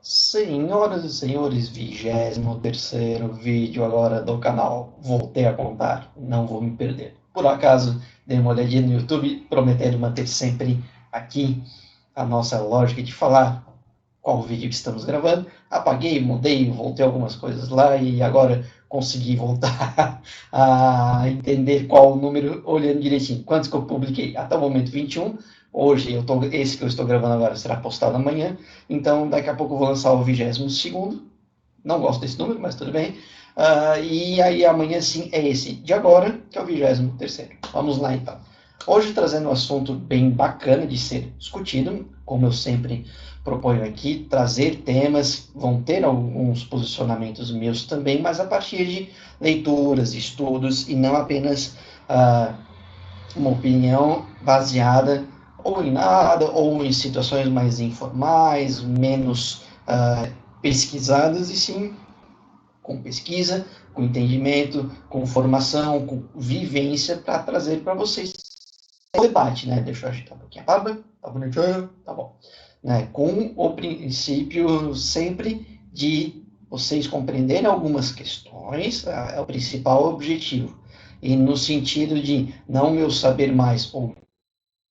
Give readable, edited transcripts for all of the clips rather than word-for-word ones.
Senhoras e senhores, 23º vídeo agora do canal. Voltei a contar, não vou me perder. Por acaso, dei uma olhadinha no YouTube, prometendo manter sempre aqui a nossa lógica de falar qual vídeo que estamos gravando. Apaguei, mudei, voltei algumas coisas lá e agora consegui voltar a entender qual o número, olhando direitinho. Quantos que eu publiquei? Até o momento 21. Hoje, esse que eu estou gravando agora será postado amanhã. Então, daqui a pouco eu vou lançar o 22º. Não gosto desse número, mas tudo bem. E aí, amanhã sim, é esse de agora, que é o 23º. Vamos lá, então. Hoje, trazendo um assunto bem bacana de ser discutido, como eu sempre proponho aqui, trazer temas, vão ter alguns posicionamentos meus também, mas a partir de leituras, estudos, e não apenas uma opinião baseada ou em nada, ou em situações mais informais, menos pesquisadas, e sim com pesquisa, com entendimento, com formação, com vivência, para trazer para vocês o debate, né? Deixa eu agitar um pouquinho a barba, tá bonitinho, tá bom. Né? Com o princípio sempre de vocês compreenderem algumas questões, é o principal objetivo. E no sentido de não meu saber mais ou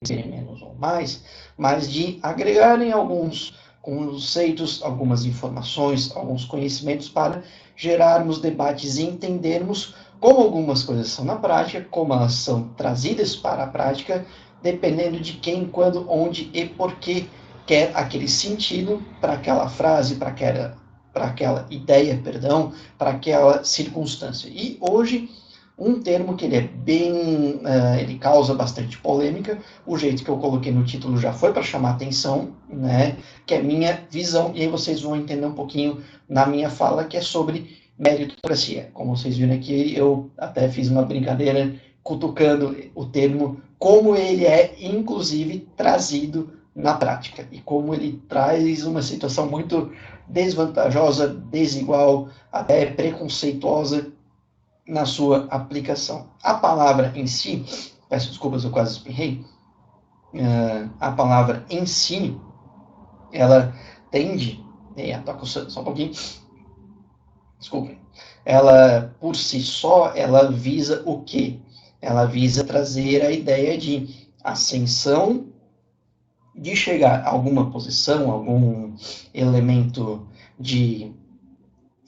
menos ou mais, mas de agregarem alguns conceitos, algumas informações, alguns conhecimentos para gerarmos debates e entendermos como algumas coisas são na prática, como elas são trazidas para a prática, dependendo de quem, quando, onde e por que quer aquele sentido para aquela frase, para aquela ideia, perdão, para aquela circunstância. E hoje um termo que ele é bem, ele causa bastante polêmica, o jeito que eu coloquei no título já foi para chamar atenção, né, que é minha visão, e aí vocês vão entender um pouquinho na minha fala, que é sobre meritocracia. Como vocês viram aqui, eu até fiz uma brincadeira cutucando o termo, como ele é, inclusive, trazido na prática, e como ele traz uma situação muito desvantajosa, desigual, até preconceituosa, na sua aplicação. A palavra em si, peço desculpas, eu quase espirrei, a palavra em si, ela tende, tá coçando só um pouquinho, desculpem, ela por si só, ela visa o quê? Ela visa trazer a ideia de ascensão, de chegar a alguma posição, algum elemento de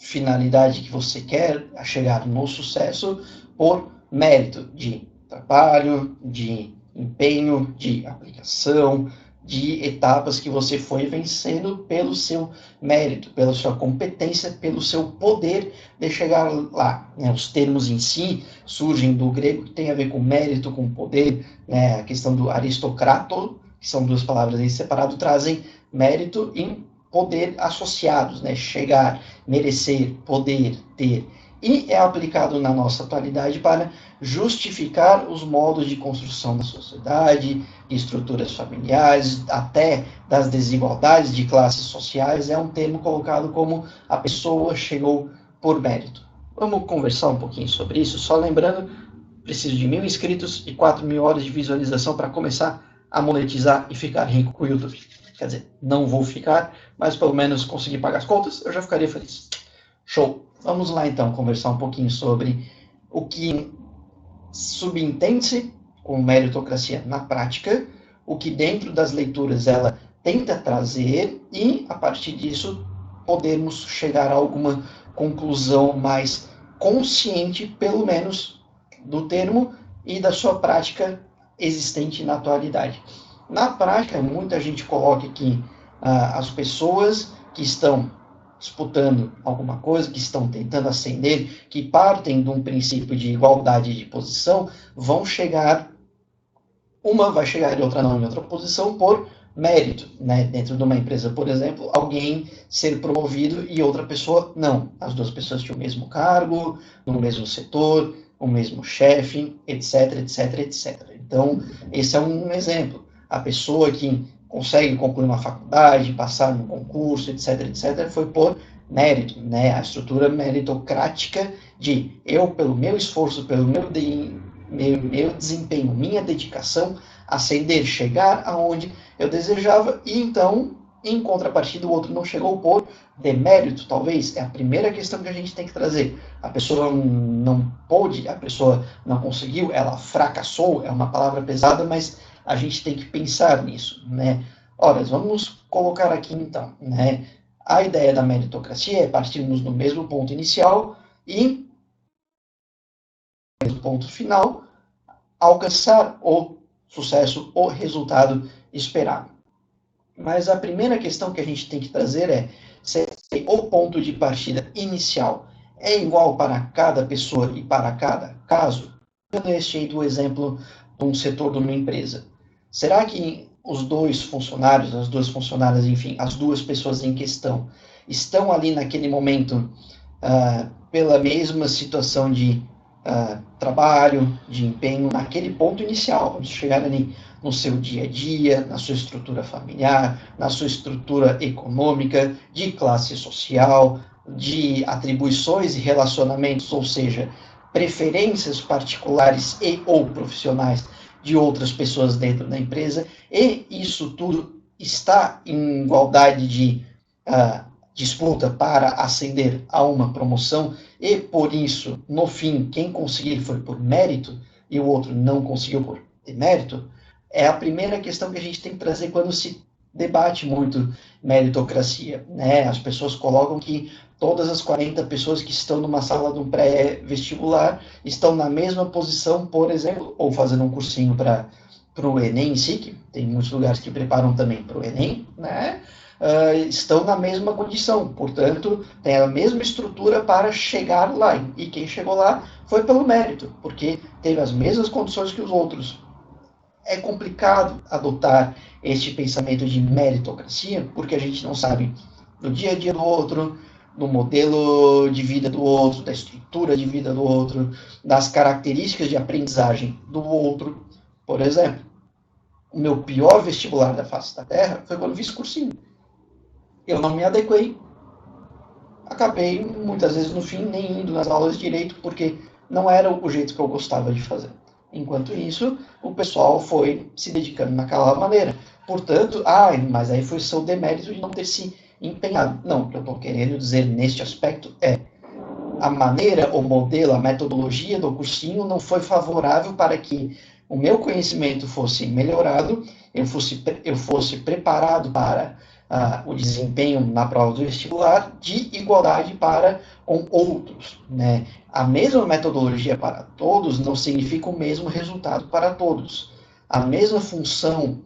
finalidade que você quer, a chegar no sucesso por mérito de trabalho, de empenho, de aplicação, de etapas que você foi vencendo pelo seu mérito, pela sua competência, pelo seu poder de chegar lá. Né? Os termos em si surgem do grego, que tem a ver com mérito, com poder, né? A questão do aristocrato, que são duas palavras aí separadas, trazem mérito e poder associados, né? Chegar, merecer, poder, ter. E é aplicado na nossa atualidade para justificar os modos de construção da sociedade, de estruturas familiares, até das desigualdades de classes sociais. É um termo colocado como a pessoa chegou por mérito. Vamos conversar um pouquinho sobre isso, só lembrando, preciso de 1.000 inscritos e 4.000 horas de visualização para começar a monetizar e ficar rico com o YouTube. Quer dizer, não vou ficar, mas pelo menos conseguir pagar as contas, eu já ficaria feliz. Show! Vamos lá então conversar um pouquinho sobre o que subentende-se com meritocracia na prática, o que dentro das leituras ela tenta trazer e, a partir disso, podemos chegar a alguma conclusão mais consciente, pelo menos, do termo e da sua prática existente na atualidade. Na prática, muita gente coloca aqui as pessoas que estão disputando alguma coisa, que estão tentando ascender, que partem de um princípio de igualdade de posição, vão chegar, uma vai chegar e outra não em outra posição por mérito, né? Dentro de uma empresa, por exemplo, alguém ser promovido e outra pessoa não. As duas pessoas tinham o mesmo cargo, no mesmo setor, o mesmo chefe, etc, etc, etc. Então, esse é um exemplo. A pessoa que consegue concluir uma faculdade, passar num concurso, etc, etc, foi por mérito, né? A estrutura meritocrática de eu, pelo meu esforço, pelo meu desempenho, minha dedicação, ascender, chegar aonde eu desejava, e então Em contrapartida, o outro não chegou por demérito, talvez. É a primeira questão que a gente tem que trazer. A pessoa não pôde, a pessoa não conseguiu, ela fracassou, é uma palavra pesada, mas a gente tem que pensar nisso, né? Ora, vamos colocar aqui então, né? A ideia da meritocracia é partirmos do mesmo ponto inicial e, no ponto final, alcançar o sucesso, o resultado esperado. Mas a primeira questão que a gente tem que trazer é se o ponto de partida inicial é igual para cada pessoa e para cada caso. Dando este do exemplo de um setor de uma empresa. Será que os dois funcionários, as duas funcionárias, enfim, as duas pessoas em questão, estão ali naquele momento pela mesma situação de trabalho, de empenho, naquele ponto inicial? Vamos chegar ali no seu dia a dia, na sua estrutura familiar, na sua estrutura econômica, de classe social, de atribuições e relacionamentos, ou seja, preferências particulares e ou profissionais de outras pessoas dentro da empresa, e isso tudo está em igualdade de disputa para ascender a uma promoção, e por isso, no fim, quem conseguir foi por mérito e o outro não conseguiu por demérito, é a primeira questão que a gente tem que trazer quando se debate muito meritocracia, né? As pessoas colocam que todas as 40 pessoas que estão numa sala de um pré-vestibular estão na mesma posição, por exemplo, ou fazendo um cursinho para o Enem em si, que tem muitos lugares que preparam também para o Enem, né? Estão na mesma condição, portanto, tem a mesma estrutura para chegar lá. E quem chegou lá foi pelo mérito, porque teve as mesmas condições que os outros. É complicado adotar este pensamento de meritocracia, porque a gente não sabe do dia a dia do outro, do modelo de vida do outro, da estrutura de vida do outro, das características de aprendizagem do outro. Por exemplo, o meu pior vestibular da face da Terra foi quando fiz cursinho. Eu não me adequei, acabei muitas vezes no fim nem indo nas aulas direito, porque não era o jeito que eu gostava de fazer. Enquanto isso, o pessoal foi se dedicando naquela maneira. Portanto, mas aí foi seu demérito de não ter se empenhado. Não, o que eu estou querendo dizer neste aspecto é a maneira, o modelo, a metodologia do cursinho não foi favorável para que o meu conhecimento fosse melhorado, eu fosse preparado para o desempenho na prova do vestibular de igualdade para com outros, né? A mesma metodologia para todos não significa o mesmo resultado para todos. A mesma função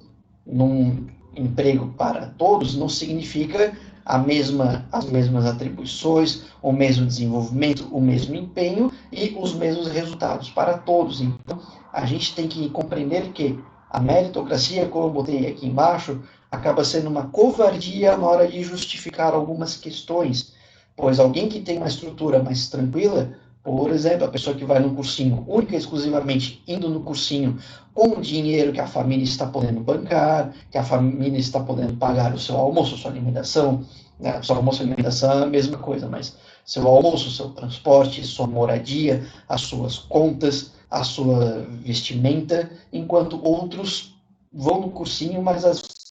num emprego para todos não significa as mesmas atribuições, o mesmo desenvolvimento, o mesmo empenho e os mesmos resultados para todos. Então, a gente tem que compreender que a meritocracia, como eu botei aqui embaixo, acaba sendo uma covardia na hora de justificar algumas questões, pois alguém que tem uma estrutura mais tranquila, por exemplo, a pessoa que vai no cursinho, única e exclusivamente indo no cursinho com o dinheiro que a família está podendo bancar, que a família está podendo pagar o seu almoço, sua alimentação, né? O seu almoço e alimentação é a mesma coisa, mas seu almoço, seu transporte, sua moradia, as suas contas, a sua vestimenta, enquanto outros vão no cursinho, mas às vezes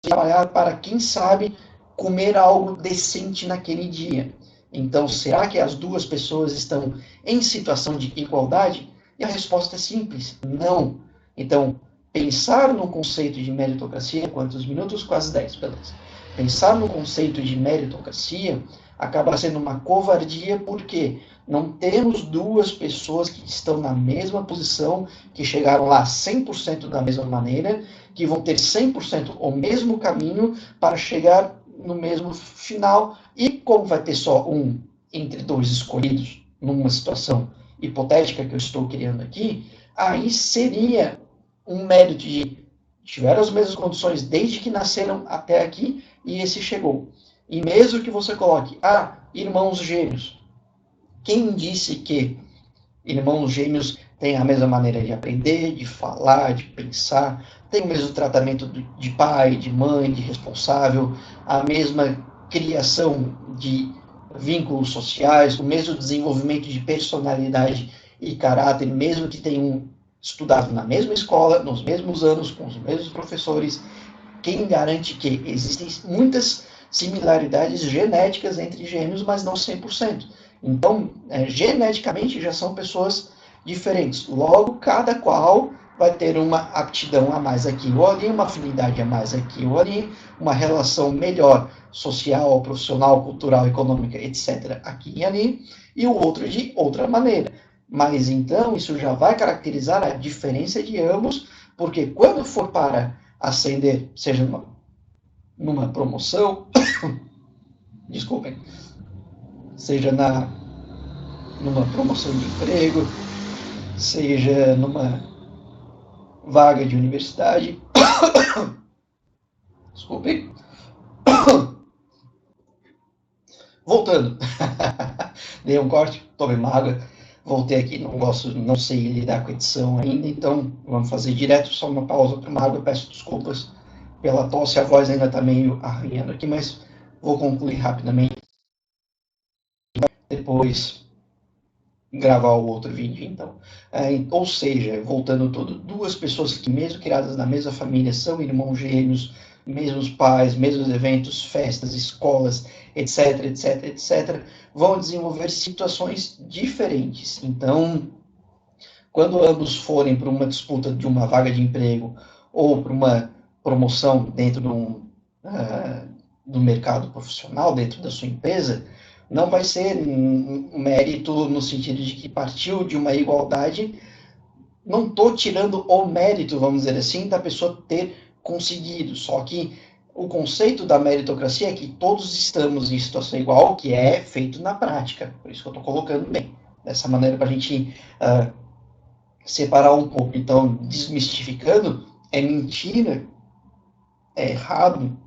trabalhar para, quem sabe, comer algo decente naquele dia. Então, será que as duas pessoas estão em situação de igualdade? E a resposta é simples, não. Então, pensar no conceito de meritocracia, quantos minutos? Quase 10, beleza. Pensar no conceito de meritocracia acaba sendo uma covardia, porque não temos duas pessoas que estão na mesma posição, que chegaram lá 100% da mesma maneira, que vão ter 100% o mesmo caminho para chegar no mesmo final, e como vai ter só um entre dois escolhidos, numa situação hipotética que eu estou criando aqui, aí seria um mérito de tiveram as mesmas condições desde que nasceram até aqui e esse chegou. E mesmo que você coloque, irmãos gêmeos, quem disse que irmãos gêmeos têm a mesma maneira de aprender, de falar, de pensar, têm o mesmo tratamento de pai, de mãe, de responsável, a mesma criação de vínculos sociais, o mesmo desenvolvimento de personalidade e caráter, mesmo que tenham estudado na mesma escola, nos mesmos anos, com os mesmos professores? quem garante que existem muitas similaridades genéticas entre gêmeos, mas não 100%. Então, geneticamente já são pessoas diferentes. Logo, cada qual vai ter uma aptidão a mais aqui ou ali, uma afinidade a mais aqui ou ali, uma relação melhor social, profissional, cultural, econômica, etc., aqui e ali, e o outro de outra maneira. Mas então isso já vai caracterizar a diferença de ambos, porque quando for para ascender, seja numa promoção, desculpem, seja numa promoção de emprego, seja numa vaga de universidade, desculpem, voltando, dei um corte, tomei uma água, voltei aqui, não sei lidar com edição ainda, então vamos fazer direto, só uma pausa para uma água, peço desculpas pela tosse, a voz ainda está meio arranhando aqui, mas vou concluir rapidamente, depois gravar o outro vídeo, então. Ou seja, voltando tudo, duas pessoas que, mesmo criadas na mesma família, são irmãos gêmeos, mesmos pais, mesmos eventos, festas, escolas, etc, etc, etc, vão desenvolver situações diferentes. Então, quando ambos forem para uma disputa de uma vaga de emprego ou para uma promoção dentro do mercado profissional, dentro da sua empresa, não vai ser um mérito no sentido de que partiu de uma igualdade. Não estou tirando o mérito, vamos dizer assim, da pessoa ter conseguido, só que o conceito da meritocracia é que todos estamos em situação igual, que é feito na prática, por isso que eu estou colocando bem, dessa maneira para a gente separar um pouco. Então, desmistificando, é mentira, é errado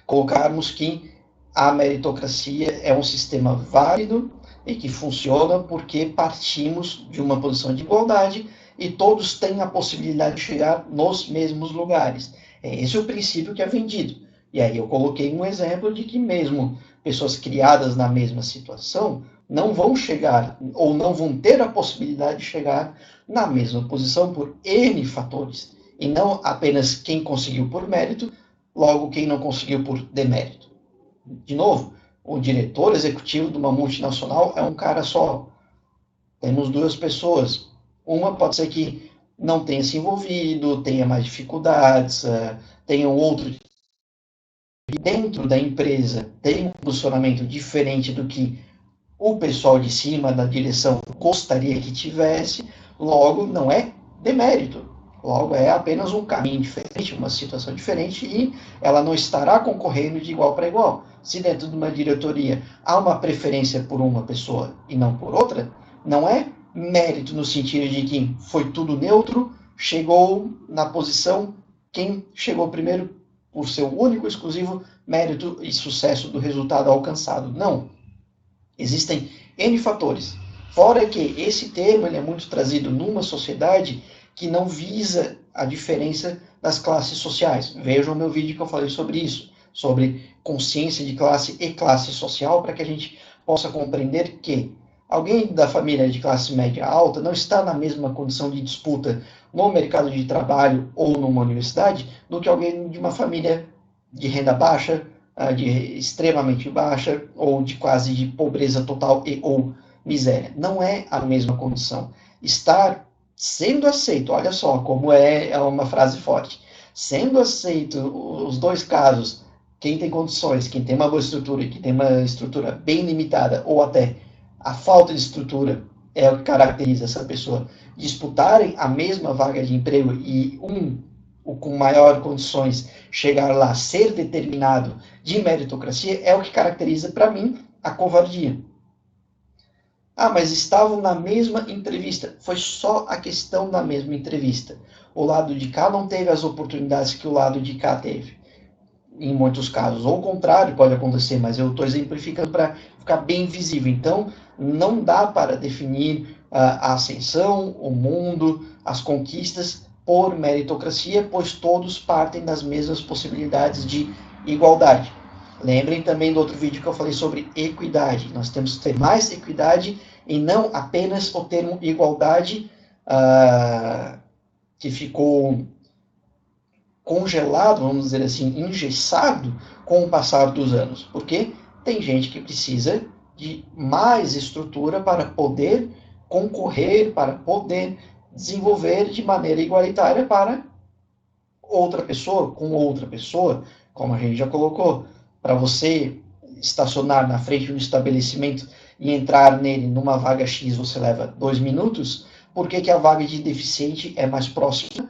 colocarmos que a meritocracia é um sistema válido e que funciona porque partimos de uma posição de igualdade e todos têm a possibilidade de chegar nos mesmos lugares. Esse é o princípio que é vendido. E aí eu coloquei um exemplo de que mesmo pessoas criadas na mesma situação não vão chegar ou não vão ter a possibilidade de chegar na mesma posição por N fatores. E não apenas quem conseguiu por mérito, logo quem não conseguiu por demérito. De novo, o diretor executivo de uma multinacional é um cara só. Temos duas pessoas. Uma pode ser que não tenha se envolvido, tenha mais dificuldades, tenha um outro dentro da empresa, tem um posicionamento diferente do que o pessoal de cima da direção gostaria que tivesse, logo não é demérito. Logo, é apenas um caminho diferente, uma situação diferente, e ela não estará concorrendo de igual para igual. Se dentro de uma diretoria há uma preferência por uma pessoa e não por outra, não é mérito no sentido de que foi tudo neutro, chegou na posição quem chegou primeiro por seu único, exclusivo mérito e sucesso do resultado alcançado. Não. Existem N fatores. Fora que esse termo ele é muito trazido numa sociedade que não visa a diferença das classes sociais. Vejam o meu vídeo que eu falei sobre isso, sobre consciência de classe e classe social, para que a gente possa compreender que alguém da família de classe média alta não está na mesma condição de disputa no mercado de trabalho ou numa universidade do que alguém de uma família de renda baixa, de extremamente baixa ou de quase de pobreza total e ou miséria. Não é a mesma condição. Estar sendo aceito, olha só como é uma frase forte, sendo aceito os dois casos, quem tem condições, quem tem uma boa estrutura e quem tem uma estrutura bem limitada, ou até a falta de estrutura é o que caracteriza essa pessoa, disputarem a mesma vaga de emprego e o com maior condições chegar lá, ser determinado de meritocracia, é o que caracteriza, para mim, a covardia. Ah, mas estavam na mesma entrevista. Foi só a questão da mesma entrevista. O lado de cá não teve as oportunidades que o lado de cá teve. Em muitos casos. Ou o contrário pode acontecer, mas eu estou exemplificando para ficar bem visível. Então, não dá para definir a ascensão, o mundo, as conquistas por meritocracia, pois todos partem das mesmas possibilidades de igualdade. Lembrem também do outro vídeo que eu falei sobre equidade. Nós temos que ter mais equidade e não apenas o termo igualdade, que ficou congelado, vamos dizer assim, engessado com o passar dos anos, porque tem gente que precisa de mais estrutura para poder concorrer, para poder desenvolver de maneira igualitária para outra pessoa, com outra pessoa, como a gente já colocou, para você estacionar na frente de um estabelecimento e entrar nele numa vaga X você leva 2 minutos, por que, que a vaga de deficiente é mais próxima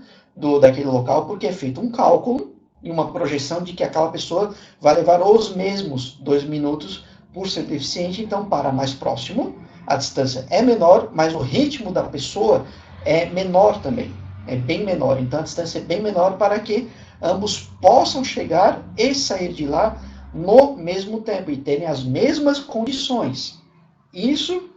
daquele local? Porque é feito um cálculo e uma projeção de que aquela pessoa vai levar os mesmos 2 minutos por ser deficiente, então para mais próximo a distância é menor, mas o ritmo da pessoa é menor também, é bem menor, então a distância é bem menor para que ambos possam chegar e sair de lá no mesmo tempo e terem as mesmas condições. Isso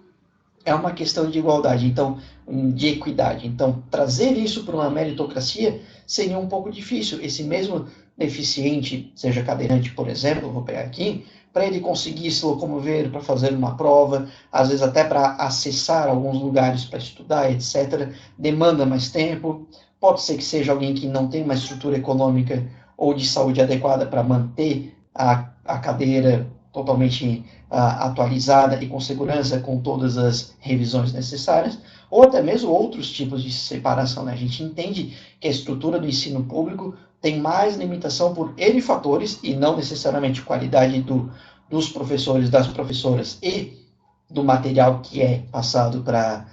é uma questão de igualdade, então, de equidade. Então, trazer isso para uma meritocracia seria um pouco difícil. Esse mesmo deficiente, seja cadeirante, por exemplo, vou pegar aqui, para ele conseguir se locomover, para fazer uma prova, às vezes até para acessar alguns lugares para estudar, etc., demanda mais tempo. Pode ser que seja alguém que não tem uma estrutura econômica ou de saúde adequada para manter a cadeira totalmente atualizada e com segurança, com todas as revisões necessárias, ou até mesmo outros tipos de separação. Né? A gente entende que a estrutura do ensino público tem mais limitação por N fatores, e não necessariamente qualidade dos professores, das professoras e do material que é passado para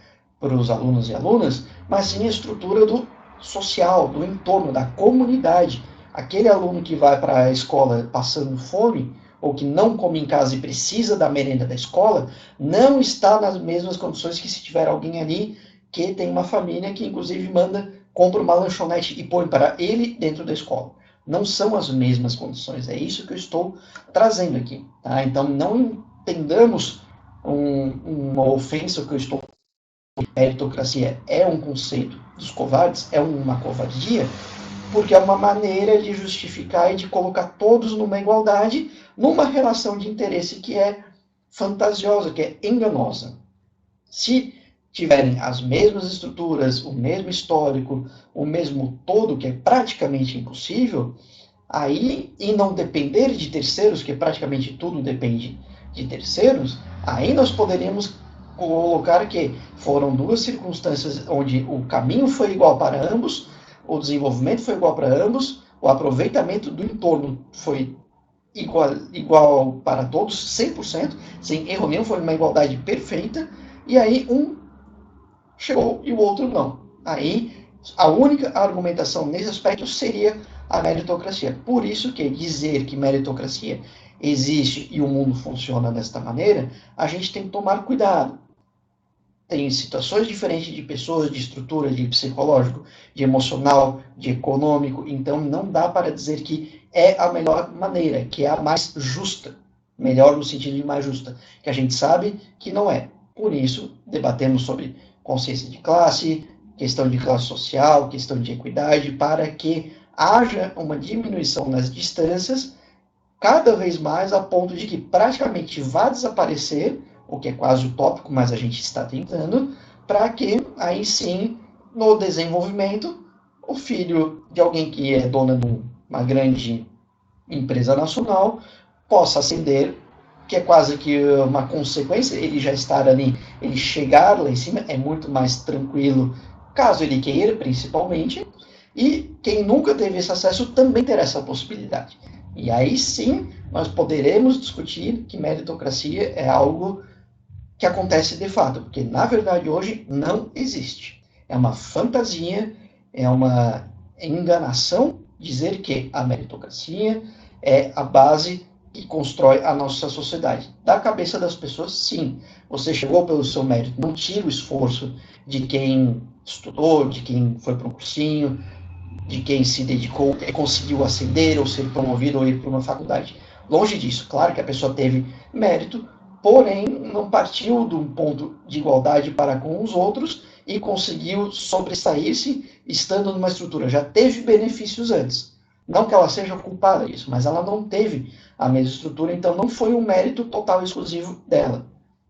os alunos e alunas, mas sim a estrutura do social, do entorno, da comunidade. Aquele aluno que vai para a escola passando fome, ou que não come em casa e precisa da merenda da escola, não está nas mesmas condições que se tiver alguém ali que tem uma família que, inclusive, compra uma lanchonete e põe para ele dentro da escola. Não são as mesmas condições. É isso que eu estou trazendo aqui. Tá? Então, não entendamos uma ofensa que eu estou. A meritocracia é um conceito dos covardes, é uma covardia, porque é uma maneira de justificar e de colocar todos numa igualdade, numa relação de interesse que é fantasiosa, que é enganosa. Se tiverem as mesmas estruturas, o mesmo histórico, o mesmo todo, que é praticamente impossível, aí, e não depender de terceiros, que praticamente tudo depende de terceiros, aí nós poderíamos colocar que foram duas circunstâncias onde o caminho foi igual para ambos, o desenvolvimento foi igual para ambos, o aproveitamento do entorno foi igual para todos, 100%, sem erro nenhum, foi uma igualdade perfeita, e aí um chegou e o outro não. Aí a única argumentação nesse aspecto seria a meritocracia. Por isso que dizer que meritocracia existe e o mundo funciona desta maneira, a gente tem que tomar cuidado. Tem situações diferentes de pessoas, de estrutura, de psicológico, de emocional, de econômico, então não dá para dizer que é a melhor maneira, que é a mais justa. Melhor no sentido de mais justa, que a gente sabe que não é. Por isso, debatemos sobre consciência de classe, questão de classe social, questão de equidade, para que haja uma diminuição nas distâncias, cada vez mais a ponto de que praticamente vá desaparecer, o que é quase utópico, mas a gente está tentando, para que aí sim, no desenvolvimento, o filho de alguém que é dona de uma grande empresa nacional possa ascender, que é quase que uma consequência, ele já estar ali, ele chegar lá em cima é muito mais tranquilo, caso ele queira, principalmente, e quem nunca teve esse acesso também terá essa possibilidade. E aí sim, nós poderemos discutir que meritocracia é algo que acontece de fato, porque na verdade hoje não existe. É uma fantasia, é uma enganação dizer que a meritocracia é a base que constrói a nossa sociedade. Da cabeça das pessoas, sim. Você chegou pelo seu mérito, não tira o esforço de quem estudou, de quem foi para um cursinho, de quem se dedicou e conseguiu ascender ou ser promovido ou ir para uma faculdade. Longe disso. Claro que a pessoa teve mérito, porém não partiu de um ponto de igualdade para com os outros e conseguiu sobressair-se estando numa estrutura. Já teve benefícios antes. Não que ela seja culpada disso, mas ela não teve a mesma estrutura, então não foi um mérito total exclusivo dela.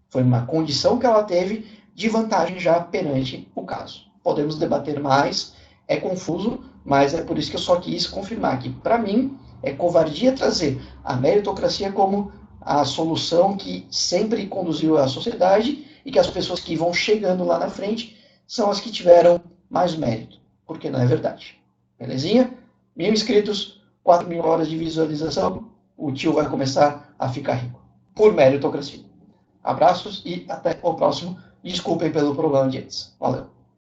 Foi uma condição que ela teve de vantagem já perante o caso. Podemos debater mais, é confuso, mas é por isso que eu só quis confirmar que, para mim, é covardia trazer a meritocracia como a solução que sempre conduziu a sociedade e que as pessoas que vão chegando lá na frente são as que tiveram mais mérito, porque não é verdade. Belezinha? 1.000 inscritos, 4.000 horas de visualização, o tio vai começar a ficar rico. Por meritocracia. Abraços e até o próximo. Desculpem pelo problema de antes. Valeu.